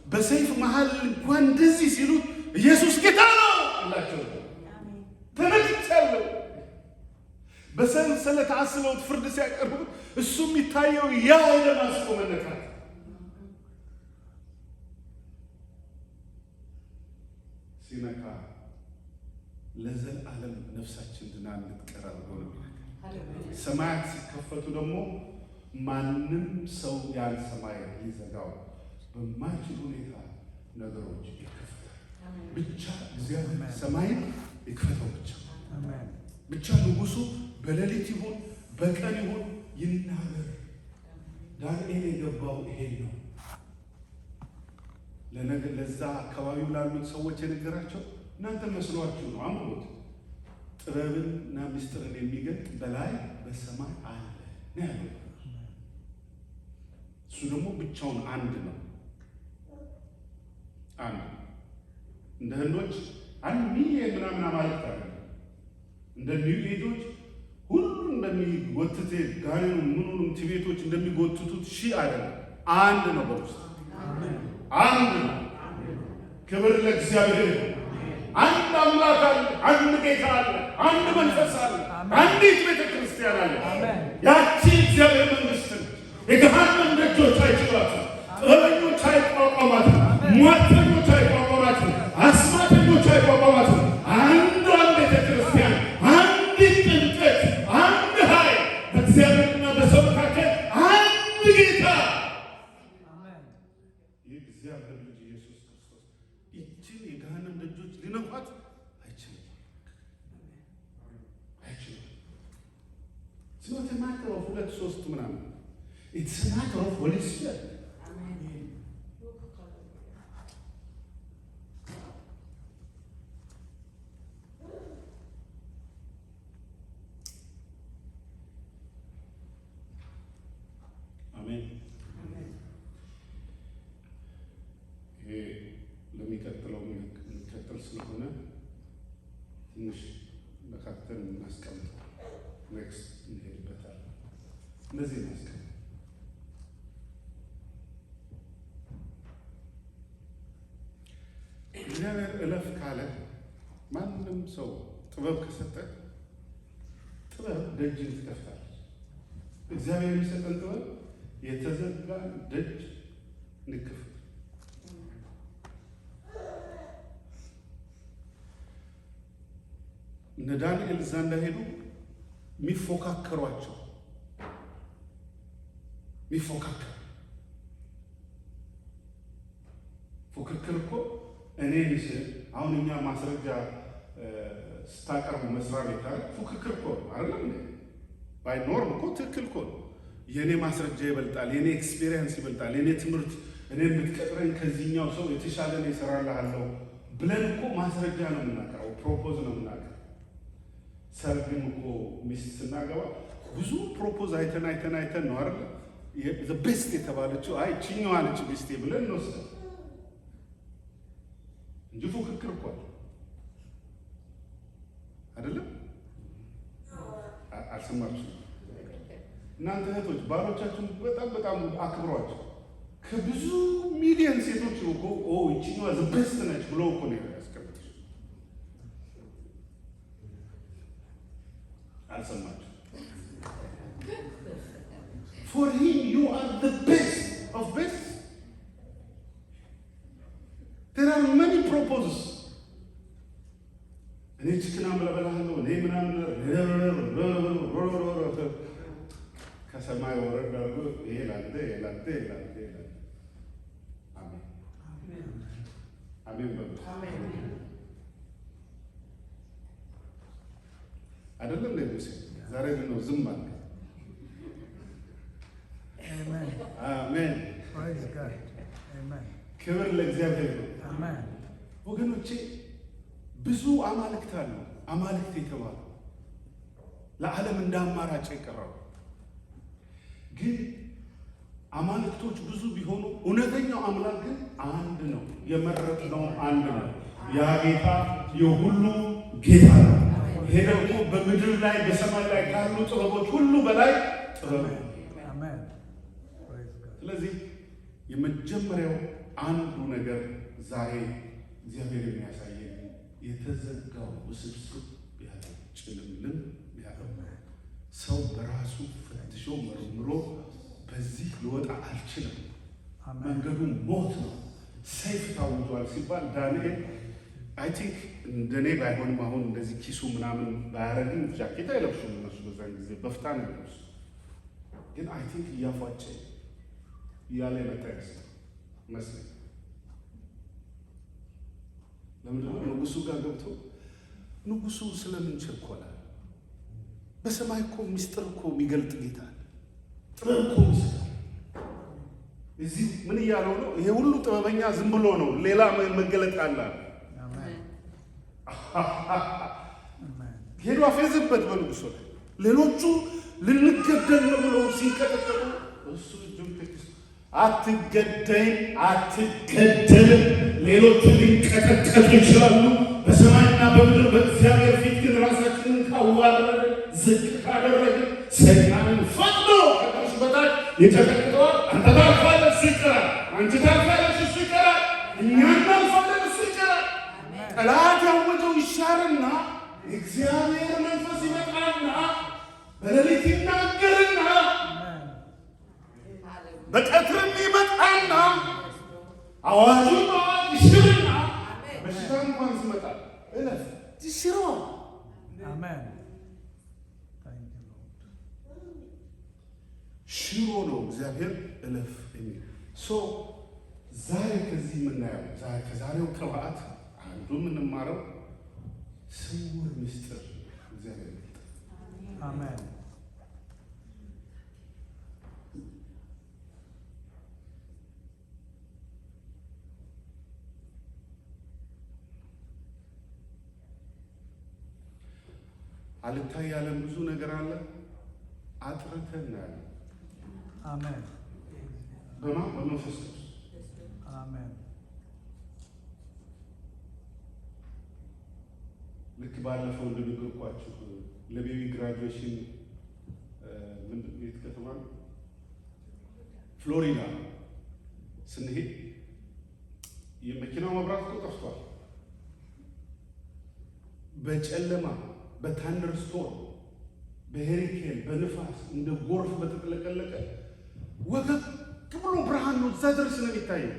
በሰይፍ መሃል እንኳን እንደዚህ ሲሉት ኢየሱስ ጌታ ነው አላቸው። ተነክቻለሁ። በሰንሰለት አስረውት ፍርድ ሲያቀርቡት እሱ የሚታየው ያ የደማስቆ መነካት ሲነካ ለዘላለም ነፍሳችን ድና እንድትቀር አድርጎ ነው የሚነካ። ሰማያት ሲከፈቱ ደግሞ ማንም ሰው ያን ሰማይ ሊዘጋው በማይችል ሁኔታ ነገሮች ይከፈታል። ብቻ እግዚአብሔር ሰማይን ይክፈተው ብቻ ንጉሱ በሌሊት ይሁን በቀን ይሁን ይናገር። ዳንኤል የገባው ይሄ ነው። ለዛ አካባቢው ላሉት ሰዎች የነገራቸው እናንተ መስሏችሁ ነው። አምሮት ጥበብንና ምስጢርን የሚገልጥ በላይ በሰማይ አለ ነው ያለው። እሱ ደግሞ ብቻውን አንድ ነው። አንድ እንደ ህንዶች 1 ሚሊዮን ምናምን አማልክት አለ። እንደ ኒው ኤጆች ሁሉም እንደሚጎትት ጋኔኑ ምኑንም ቲቤቶች እንደሚጎትቱት ሺህ አይደለም፣ አንድ ነው። በውስጥ አንድ ነው። ክብር ለእግዚአብሔር። አንድ አምላክ አለ፣ አንድ ጌታ አለ፣ አንድ መንፈስ አለ፣ አንዲት ቤተ ክርስቲያን አለ። ያቺ እግዚአብሔር መንግስት ነው። የገሃነም ደጆች አይችሏትም፣ ጥበበኞች አይቋቋሟትም፣ ሟርተኞች አይቋቋሟትም፣ አስማተኞች አይቋቋሟትም። አንዷን ቤተ ክርስቲያን፣ አንዲት ጥምቀት፣ አንድ ኃይል፣ በእግዚአብሔርና በሰው መካከል አንድ ጌታ፣ የእግዚአብሔር ልጅ ኢየሱስ ክርስቶስ። ይህችን የገሃነም ደጆች ሊነኳት አይችልም። ስኖት ማተር ኦፍ 2-3 ምናምን ኢትስ ማተር ኦፍ ሆሊ ስፒሪት። ለሚቀጥለው የሚቀጥል ስለሆነ ትንሽ መካተል እናስቀምጠው። ኔክስት እንሄድበታል። እነዚህ እናስቀምጠው። እግዚአብሔር እለፍ ካለ ማንም ሰው ጥበብ ከሰጠ ጥበብ ደጅን ትከፍታለች። እግዚአብሔር የሚሰጠን ጥበብ የተዘጋ ደጅ ንክፍት። እነ ዳንኤል እዛ እንዳሄዱ የሚፎካከሯቸው ፉክክር እኮ እኔ አሁን እኛ ማስረጃ ስታቀርቡ መስሪያ ቤት ፉክክር እኮ አይደለም እንዴ? ባይኖርም እኮ ትክክል እኮ ነው። የኔ ማስረጃ ይበልጣል፣ የኔ ኤክስፒሪየንስ ይበልጣል፣ የኔ ትምህርት እኔ የምትቀጥረኝ ከዚህኛው ሰው የተሻለ ነው ይሰራልሃለሁ ብለን እኮ ማስረጃ ነው የምናቀርበው፣ ፕሮፖዝ ነው የምናቀርበው። ሰርግም እኮ ሚስት ስናገባ ብዙ ፕሮፖዝ አይተን ነው አይደል? ቤስት የተባለችው አይ ችኛዋ ነች ቤስቴ ብለን እንወስዳለን እንጂ ፉክክር እኮ አይደለም። አልሰማችሁም? እናንተ እህቶች ባሎቻችሁን በጣም አክብሯቸው። ከብዙ ሚሊዮን ሴቶች እኮ ይችኛዋ ቤስት ነች ብሎ እኮ ነው ያስቀምጡት። አልሰማችሁም? For him, you are the best of best. There are many proposals. እኔ ችክና ምለበላለሁ እኔ ምናምን ከሰማይ ወረድ አድርጎ ይሄ ላንተ ይሄ ላንተ ይሄ ላንተ ይሄ ላንተ። አሜን አሜን በሉ። አይደለም ለሙሴ ዛሬ ነው ዝም ማለት። Amen. አሜን Praise God. Amen. ክብር ለእግዚአብሔር ነው። Amen. ወገኖቼ ብዙ አማልክት አሉ። አማልክት የተባሉ ለዓለም እንደ አማራጭ የቀረቡ ግን አማልክቶች ብዙ ቢሆኑ እውነተኛው አምላክ ግን አንድ ነው። የመረጥነው አንድ ነው። ያ ጌታ የሁሉ ጌታ ነው። ይሄ ደግሞ በምድር ላይ በሰማይ ላይ ካሉ ጥበቦች ሁሉ በላይ ጥበብ ነው። Amen. Praise God. ስለዚህ የመጀመሪያው አንዱ ነገር ዛሬ እግዚአብሔር የሚያሳየን የተዘጋው ውስብስብ ያለ ጭልምልም ያለው ሰው በራሱ ፈትሾ መርምሮ በዚህ ልወጣ አልችልም፣ መንገዱ ሞት ነው፣ ሰይፍ ታውጇል ሲባል ዳንኤል አይ ቲንክ እንደኔ ባይሆንም አሁን እንደዚህ ኪሱ ምናምን ባያረግም ጃኬት አይለብሱም እነሱ በዛን ጊዜ በፍታ ነው የሚለብሱ። ግን አይ ቲንክ እያፏጨ እያለ የመጣ መስለኝ። ለምንድን ነው ንጉሱ ጋር ገብቶ ንጉሱ ስለምን ቸኮላል? በሰማይ እኮ ሚስጥር እኮ የሚገልጥ ጌታ አለ። ጥበብ እኮ ሚስጥር እዚህ ምን እያለው ነው? ይሄ ሁሉ ጥበበኛ ዝም ብሎ ነው፣ ሌላ መገለጥ አለ። ሄዶ አፌዘበት በንጉሱ ላይ። ሌሎቹ ልንገደል ነው ብሎ ሲንቀጠቀጡ እሱ እጁን ተክስ አትገደይም፣ አትገደልም። ሌሎቹ ሊንቀጠቀጡ ይችላሉ። በሰማይና በምድር በእግዚአብሔር ፊት ግን ራሳችንን ካዋረድን ዝቅ ካደረግን ሰይጣንን ፈቅዶ ከእርሱ በታች ይቀጠቅጠዋል። አንተ ታልፋለህ፣ እሱ ይቀራል። አንቺ ታልፋለሽ፣ እሱ ይቀራል። እኛ እናልፋለን፣ እሱ ይቀራል። ጠላት ያወጀው ይሻርና እግዚአብሔር መንፈስ ይመጣና በሌሊት ይናገርና በቀትርም ይመጣና አዋጁን በአዋጅ ይሽርና በሽታ እንኳን ሲመጣ እለፍ ይሽሮ። Amen. ሽሮ ነው እግዚአብሔር እለፍ የሚል ሶ ዛሬ ከዚህ የምናየው ከዛሬው ቅብዓት አንዱ የምንማረው ስውር ምስጢር እግዚአብሔር ይገልጣል። Amen. አልታይ ያለን ብዙ ነገር አለ። አጥርተን እናያለን። Amen. በመንፈስ ቅዱስ Amen. ልክ ባለፈው እንደነገርኳችሁ ለቤቢ ግራጁዌሽን የት ከተማ ነው? ፍሎሪዳ ስንሄድ የመኪናው መብራት እኮ ጠፍቷል። በጨለማ በታንደር ስቶርም በሄሪኬን በንፋስ እንደ ጎርፍ በተጥለቀለቀ ወገብ ብሎ ብርሃን ነው እዛ ድረስ ነው የሚታየው።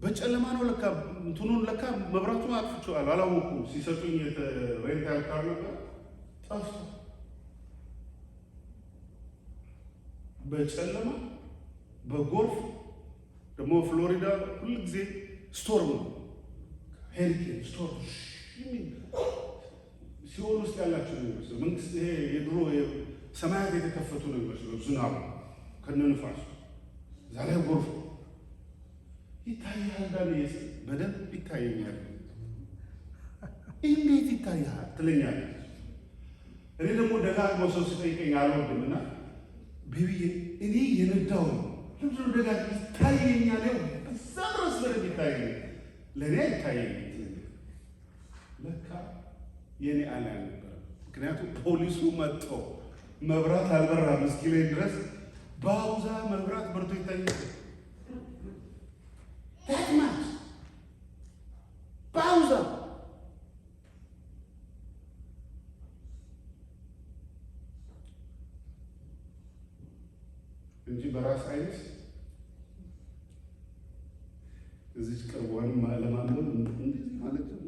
በጨለማ ነው ለካ እንትኑን ለካ መብራቱን አጥፍቼዋለሁ አላወኩም። ሲሰጡኝ ሬንት ያልካር ነበር ጠፍቶ በጨለማ በጎርፍ ደግሞ ፍሎሪዳ ሁሉ ጊዜ ስቶርም ነው። ሄሪኬን ስቶርም ሲኦል ውስጥ ያላችሁ ነው የሚመስለው። መንግስት ይሄ የድሮ ሰማያት የተከፈቱ ነው የሚመስለው። ዝናቡ ከነንፋሱ እዛ ላይ ጎርፍ ይታያል። ዳንኤል በደንብ ይታየኛል። እንዴት ይታያል ትለኛለህ። እኔ ደግሞ ደጋግሞ ሰው ሲጠይቀኝ አልወድም እና ቤቢዬ እኔ የነዳው ነው ልብሱ ደጋ ይታየኛል። እዛ ድረስ በደንብ ይታየኛል። ለእኔ አይታየኝም። ለካ የኔ አለ አልነበረ። ምክንያቱም ፖሊሱ መጥቶ መብራት አልበራም እስኪለኝ ድረስ በአውዛ መብራት በርቶ ይታየኛል። ታትማት በአውዛ እንጂ በራስ አይነት እዚህ ቅርቧንም ለማንበብ እንደዚህ ማለት ነው።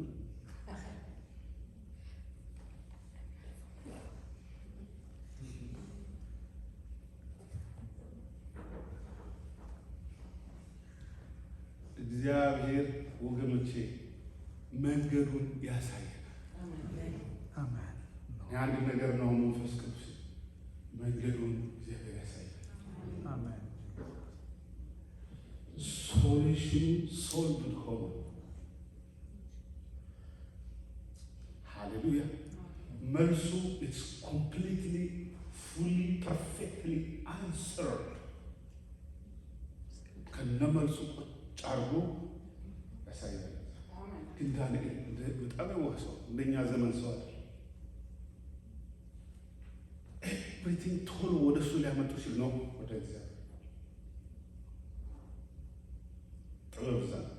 እግዚአብሔር ወገኖቼ መንገዱን ያሳያል። አሜን። አንድ ነገር ነው። መንፈስ ቅዱስ መንገዱን እግዚአብሔር ያሳያል። አሜን። ሶሉሽኑ ሶልቭድ ሆኖ ሃሌሉያ። መልሱ ኢትስ ኮምፕሊትሊ ፉሊ ፐርፌክትሊ አንሰርድ ከነመልሱ ቁጭ አድርጎ ያሳያል። ግን ዳንኤል በጣም የወሰው እንደኛ ዘመን ሰው አይደል። ኤቭሪቲንግ ቶሎ ወደ እሱ ሊያመጡ ሲል ነው ወደ እግዚአብሔር ጥበብ እዛ ነው።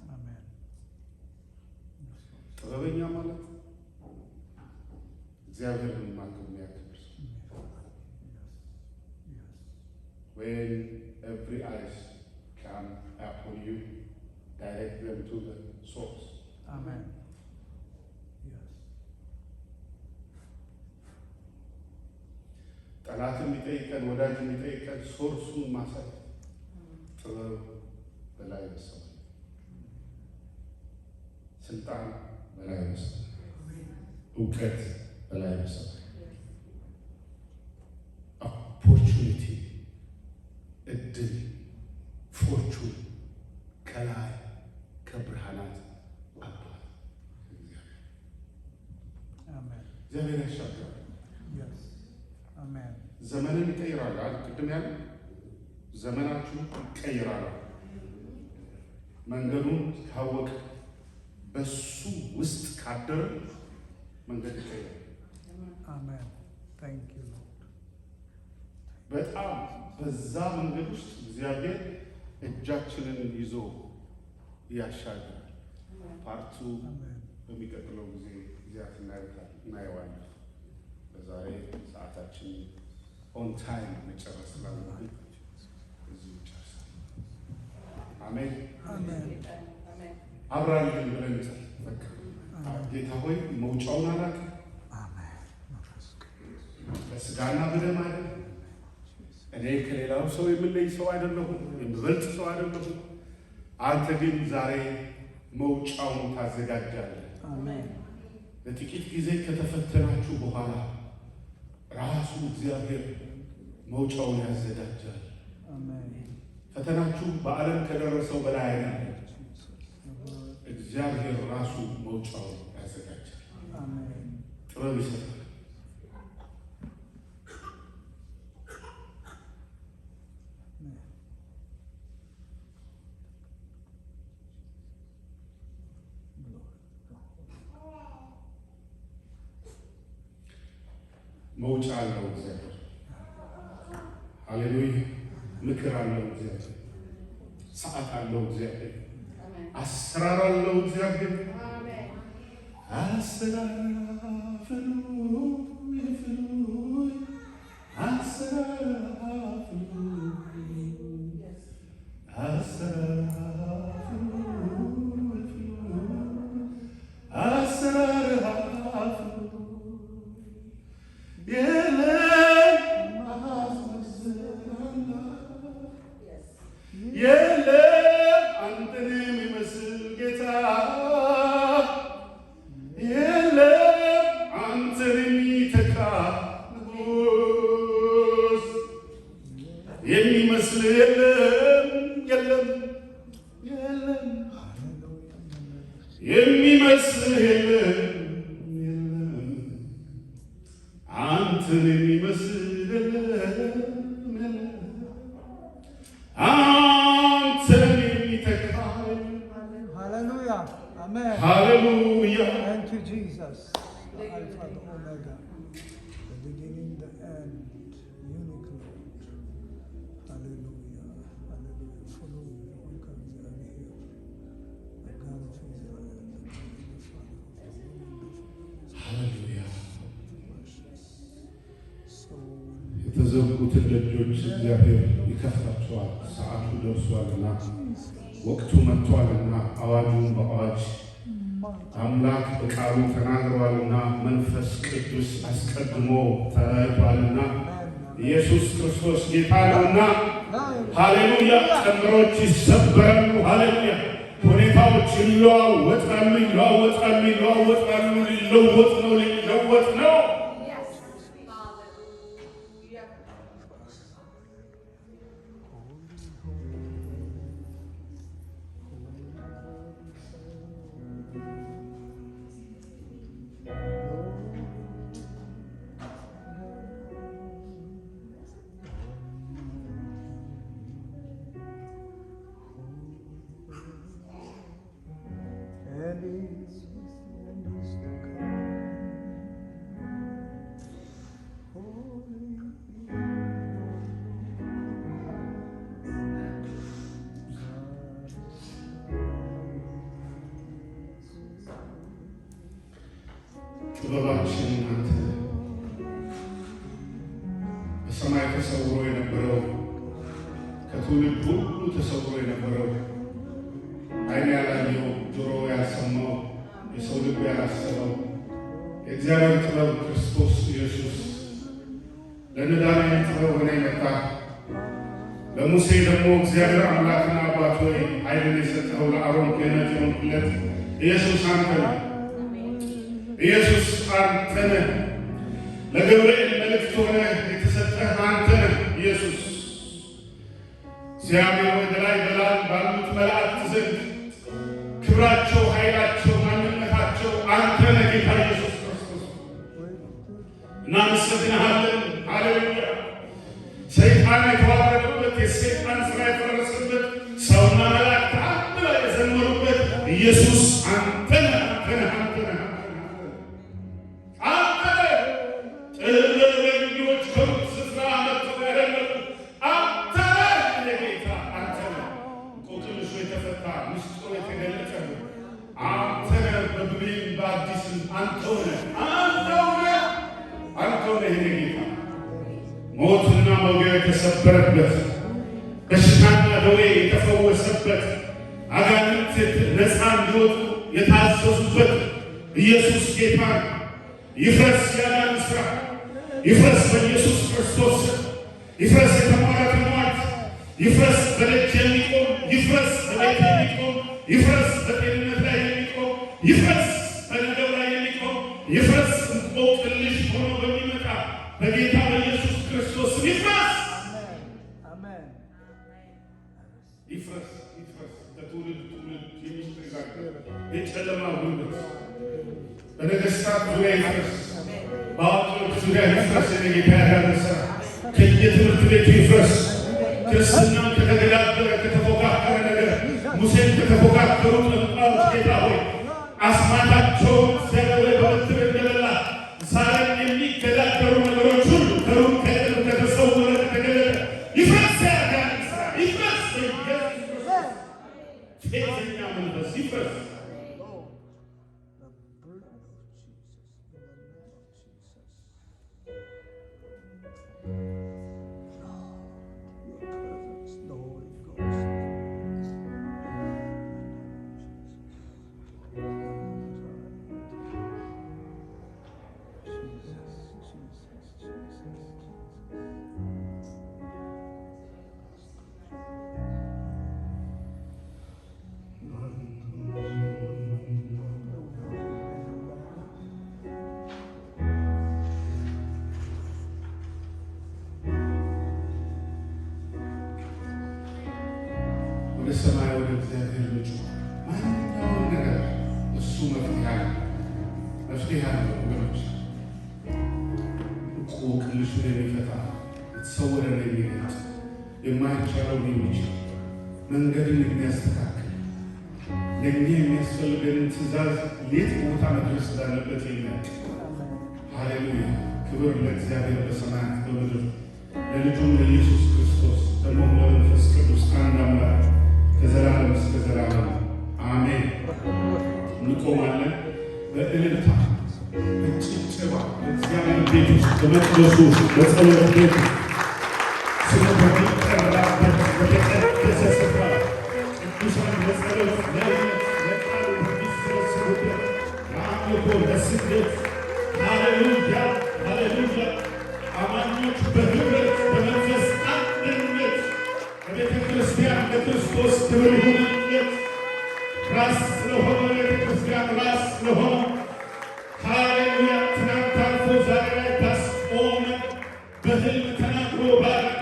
አሜን። ጥበበኛ ማለት እግዚአብሔርን ማክበር የሚያከብር ሰው። when every eyes come upon you, direct them to the source. Amen. Yes. ጠላት የሚጠይቀን ወዳጅ የሚጠይቀን ሶርሱን ማሳየት ጥበብ በላይ መሰል፣ ስልጣን በላይ መሰል፣ እውቀት በላይ መሰል፣ ኦፖርቹኒቲ እድል ፎርቹን ከላይ ከብርሃናት አባት እግዚአብሔር አሜን። እግዚአብሔር ያሻግራል። Yes. አሜን። ዘመንን ይቀይራል። ቅድም ያለ ዘመናችሁ ይቀይራል። መንገዱን ካወቅ በሱ ውስጥ ካደረ መንገድ ይቀይራል። አሜን። Thank you Lord. በጣም በዛ መንገድ ውስጥ እግዚአብሔር እጃችንን ይዞ ያሻግራል። ፓርቱ በሚቀጥለው ጊዜ ጊዜያት እናየዋለን። በዛሬ ሰዓታችን ኦን ታይም መጨረስ ስላለብን እዚሁ ጨርሳል። አሜን አሜን። አብራልን ብለን በቃ ጌታ ሆይ መውጫውን አላውቅም። አሜን። በስጋና በደም አይደለም። እኔ ከሌላው ሰው የምለይ ሰው አይደለሁም፣ የምበልጥ ሰው አይደለሁም። አንተ ግን ዛሬ መውጫውን ታዘጋጃለህ። አሜን። ለጥቂት ጊዜ ከተፈተናችሁ በኋላ ራሱ እግዚአብሔር መውጫውን ያዘጋጃል። አሜን። ፈተናችሁ በዓለም ከደረሰው በላይ አይደለም። እግዚአብሔር ራሱ መውጫውን ያዘጋጃል። አሜን። ጥበብ ይሰጣል። መውጫ አለው እግዚአብሔር። ሃሌሉያ። ምክር አለው እግዚአብሔር። ሰዓት አለው እግዚአብሔር። አሰራር አለው እግዚአብሔር። አሰራር ፍሉ ይፍሉ አሰራር ፍሉ አሰራር ፍሉ ይፍሉ አሰራር ፍሉ የለም አንተን የሚመስል ጌታ የለም አንተን የሚተካ አንተን የሚመስል አንተን የሚተካ Hallelujah. Amen. ሃሌሉያ Thank you, Jesus. The Alpha, the Omega, the beginning, the end, unique Lord. Hallelujah. Hallelujah. Follow me. Who can be here? The God of Israel, the God of the Father of the wonderful. ሃሌሉያ So, የተዘጉትን ደጆች እግዚአብሔር ይከፍታቸዋል። ሰዓቱ ደርሷልና ወቅቱ መጥቷልና አዋጁን በአዋጅ አምላክ በቃሉ ተናግሯልና መንፈስ ቅዱስ አስቀድሞ ተናግሯልና ኢየሱስ ክርስቶስ ጌታ ነውና ሃሌሉያ። ቀንበሮች ይሰበራሉ። ሃሌሉያ። ሁኔታዎች ይለዋወጣሉ። ሊለወጥ ነው። and is to come. Holy ጥበባችን አንተ በሰማይ ተሰውሮ የነበረው ከትውልድ ሁሉ ተሰውሮ የነበረው ዓይን ያላየው ጆሮ ያልሰማው የሰው ልብ ያላሰበው የእግዚአብሔር ጥበብ ክርስቶስ ኢየሱስ ለነዳያን ጥበብ ሆነ የመጣ ለሙሴ ደግሞ እግዚአብሔር አምላክና አባት ሆይ ኃይልን የሰጠው ለአሮን ክህነት የሆንክለት ኢየሱስ አንተ ነህ። ኢየሱስ አንተ ነህ። ለገብርኤል መልእክት ሆነ የተሰጠህ አንተ ነህ። ኢየሱስ እግዚአብሔር ወደ ላይ በላይ ባሉት መላእክት ዘንድ ክብራቸው፣ ኃይላቸው፣ ማንነታቸው አንተ ነህ ጌታ ኢየሱስ ክርስቶስ። እናመሰግንሃለን። ሃሌሉያ። ሰይጣን የተዋረደበት የሰይጣን ሥራ የፈረሰበት ሰውና መላእክት አንድ ላይ የዘመሩበት ኢየሱስ አንተ ነህ። ጥበበኞች ከሩቅ ስፍራ መጥተው ያደመጡ አንተ ነህ ጌታ። አንተ ነህ እንቆቅልሹ የተፈታ ምስጢሩ የተገለጠ አንተ ነህ። በብሉይም በአዲስም አንተው ነህ የኔ ጌታ። ሞትና መውጊያው የተሰበረበት በሽታና ደዌ የተፈወሰበት አጋንንት ነፃ እንዲወጡ የታዘዙበት ኢየሱስ ጌታ ይፍረስ ያዳን ሥራ ይፍረስ በኢየሱስ ክርስቶስ ይፍረስ። የተሟላ ሟርት ይፍረስ። በደጅ የሚቆም ይፍረስ። በቤት የሚቆም ይፍረስ። በጤንነት ላይ የሚቆም ይፍረስ። በነገር ላይ የሚቆም ይፍረስ። እንቆቅልሽ ሆኖ በሚመጣ በጌታ በኢየሱስ ክርስቶስ ይፍረስ። ይፍረስ። ከትውልድ ትውልድ የሚስተጋገር የጨለማ ጉልበት በነገሥታት ዙሪያ ይፍረስ። በአዋቂዎች ዙሪያ ይፍረስ። የጌታ ያዳነሰ ከየትምህርት ቤቱ ይፍረስ። ክርስትናን ከተገዳደረ ከተፎካከረ ነገር ሙሴን ከተፎካከሩ ጠንቋዮች ጌታ ሆይ አስማታቸውን እግዚአብሔር በበትር እንደበላ ዛሬም የሚገዳደሩ ነገሮች ሁሉ ከሩቅ ከቅርብ ከተሰወረ ከተገለጠ ይፍረስ። ያዳነሰ ይፍረስ። ፌዘኛ መንፈስ ይፍረስ። ወደ ሰማይ ወደ እግዚአብሔር ልጅ ማንኛውም ነገር እሱ መፍትሄ አለ። ወገኖች እንቆቅልሹን የሚፈታ የተሰወረን የሚገልጥ የማይቻለውን የሚችል መንገድን የሚያስተካክል ለእኛ የሚያስፈልገንን ትእዛዝ የት ቦታ መድረስ እንዳለበት የሚያውቅ ሃሌሉያ! ክብር ለእግዚአብሔር በሰማያት በምድር ለልጁም ለኢየሱስ ክርስቶስ ደግሞ ለመንፈስ ቅዱስ አንድ አምላክ ከዘላለም እስከ ዘላለም አሜን። እንቆማለን በእልልታ በጭብጨባ በእግዚአብሔር ቤት ውስጥ በመቅደሱ በጸሎት ቤት ስሙ በሚጠራበት በተቀደሰ ስፍራ ቅዱሳን ለጸሎት ለእምነት ለቃሉ በሚሰበሰቡበት ለአምልኮ ለስግደት ሃሌሉያ ሃሌሉያ አማኞች በህብረት በመንፈስ አንድነት በቤተ ክርስቲያን ለክርስቶስ ክብር ይሁንለት። ራስ ስለሆነ ቤተ ክርስቲያን ራስ ስለሆነ ሃሌሉያ ትናንት አልፎ ዛሬ ላይ ታስቆመ በህልም ተናግሮ ባረከ